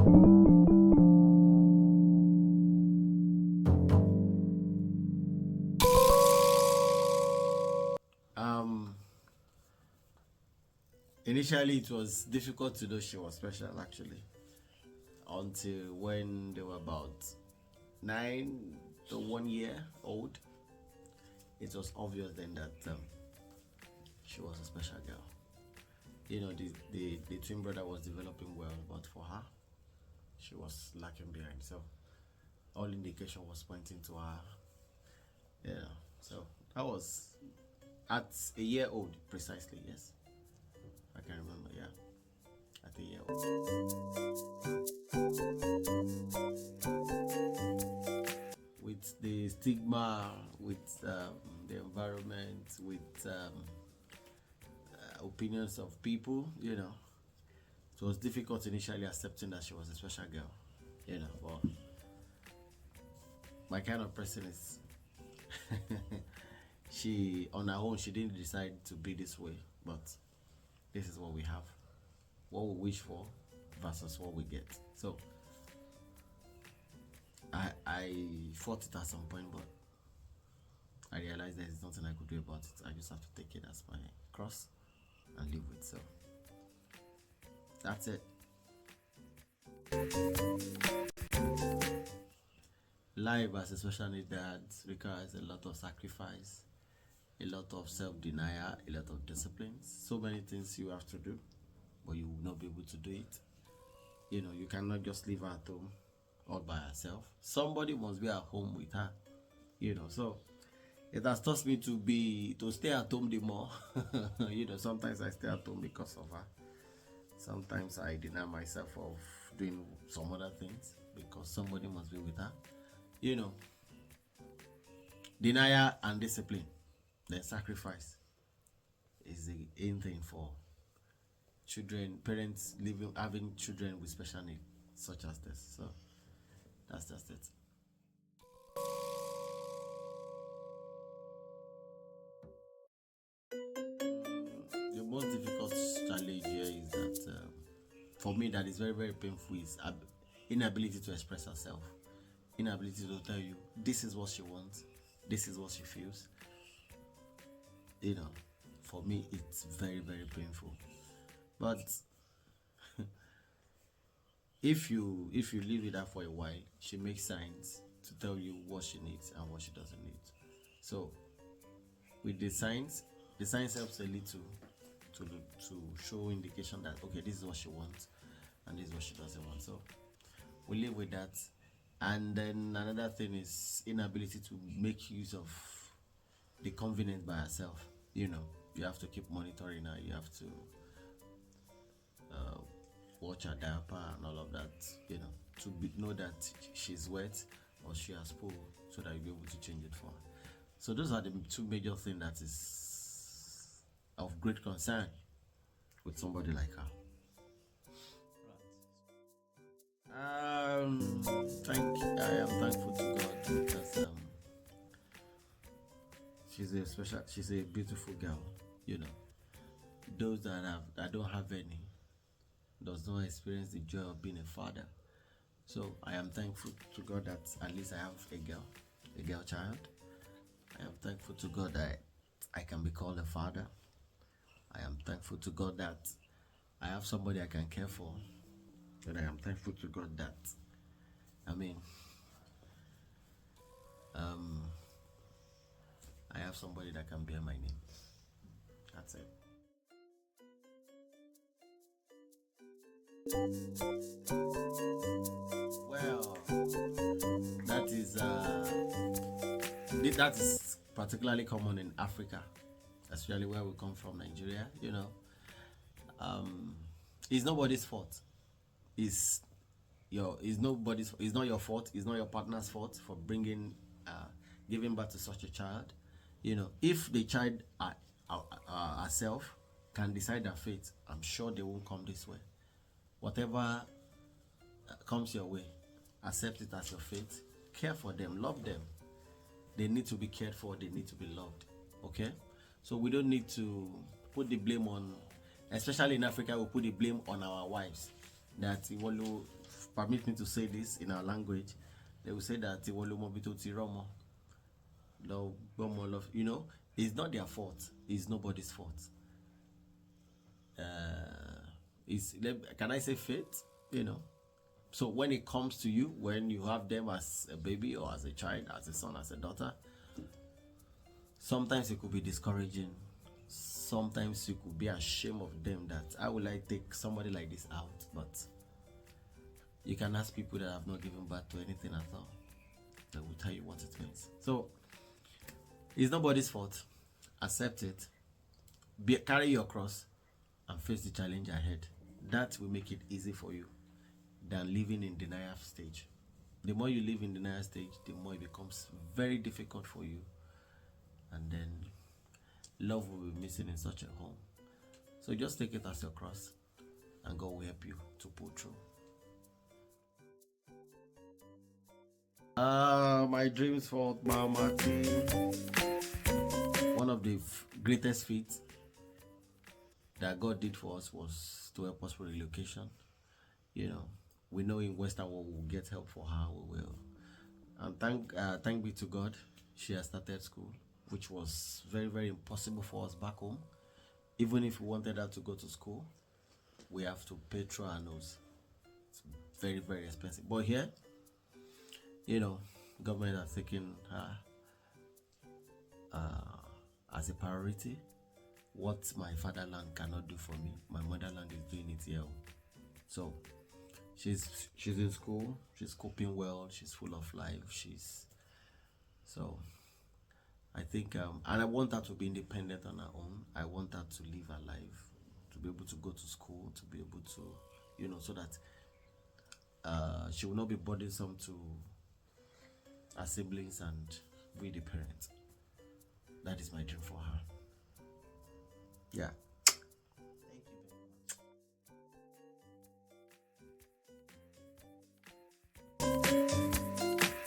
Um, Initially, it was difficult to know she was special actually, until when they were about 9 to 1 year old. It was obvious then that she was a special girl. The twin brother was developing well, but for her, she was lacking behind. So all indication was pointing to her. Yeah. So that was at a year old precisely. Yes, I can remember. Yeah, at a year old. With the stigma, with the environment, with opinions of people, it was difficult initially accepting that she was a special girl, but my kind of person is she on her own, she didn't decide to be this way, but this is what we have, what we wish for versus what we get. So I fought it at some point, but I realized there is nothing I could do about it. I just have to take it as my cross and live with. So that's it. Life as a special need dad requires a lot of sacrifice, a lot of self-denial, a lot of discipline. So many things you have to do, but you will not be able to do it. You cannot just leave her at home all by herself. Somebody must be at home with her. So it has taught me to stay at home the more. Sometimes I stay at home because of her. Sometimes I deny myself of doing some other things because somebody must be with her. Denial and discipline, then sacrifice is the aim thing for children, parents having children with special needs such as this. So that's just it. The most difficult challenge here is that for me that is very very painful is inability to express herself, inability to tell you this is what she wants, this is what she feels. For me it's very very painful, but if you live with her for a while, she makes signs to tell you what she needs and what she doesn't need. So with the signs helps a little to show indication that okay, this is what she wants and this is what she doesn't want. So we live with that. And then another thing is inability to make use of the convenience by herself. You have to keep monitoring her, you have to watch her diaper and all of that, to know that she's wet or she has poo, so that you'll be able to change it for her. So those are the two major things that is of great concern with somebody like her. I am thankful to God because she's a beautiful girl. Those that don't have any does not experience the joy of being a father. So I am thankful to God that at least I have a girl child. I am thankful to God that I can be called a father. I am thankful to God that I have somebody I can care for. And I am thankful to God that I have somebody that can bear my name. That's it. Well, that is particularly common in Africa, especially where we come from, Nigeria. It's nobody's fault. It's not your fault. It's not your partner's fault for giving birth to such a child. If the child herself can decide their fate, I'm sure they won't come this way. Whatever comes your way, accept it as your fate. Care for them, love them. They need to be cared for, they need to be loved. Okay? So we don't need to put the blame on, especially in Africa, we put the blame on our wives. That permit me to say this in our language, they will say that no, you know, it's not their fault. It's nobody's fault. It's, can I say fate? You know. So when it comes to you, when you have them as a baby or as a child, as a son, as a daughter, sometimes it could be discouraging. Sometimes you could be ashamed of them that how will I take somebody like this out? But you can ask people that have not given birth to anything at all. They will tell you what it means. So it's nobody's fault. Accept it. Carry your cross and face the challenge ahead. That will make it easy for you than living in denial stage. The more you live in denial stage, the more it becomes very difficult for you, and then love will be missing in such a home. So just take it as your cross, and God will help you to pull through. My dreams for Mama team. One of the greatest feats that God did for us was to help us for relocation. You know, we know in Western world we'll get help for her, we will. And thank be to God, she has started school, which was very, very impossible for us back home. Even if we wanted her to go to school, we have to pay through our nose. It's very, very expensive. But here, you know, government has taken her as a priority. What my fatherland cannot do for me, my motherland is doing it here. So she's in school, she's coping well, she's full of life, so I think and I want her to be independent on her own. I want her to live her life, to be able to go to school, to be able to, you know, so that she will not be burdensome to her siblings and we the parents. That is my dream for her.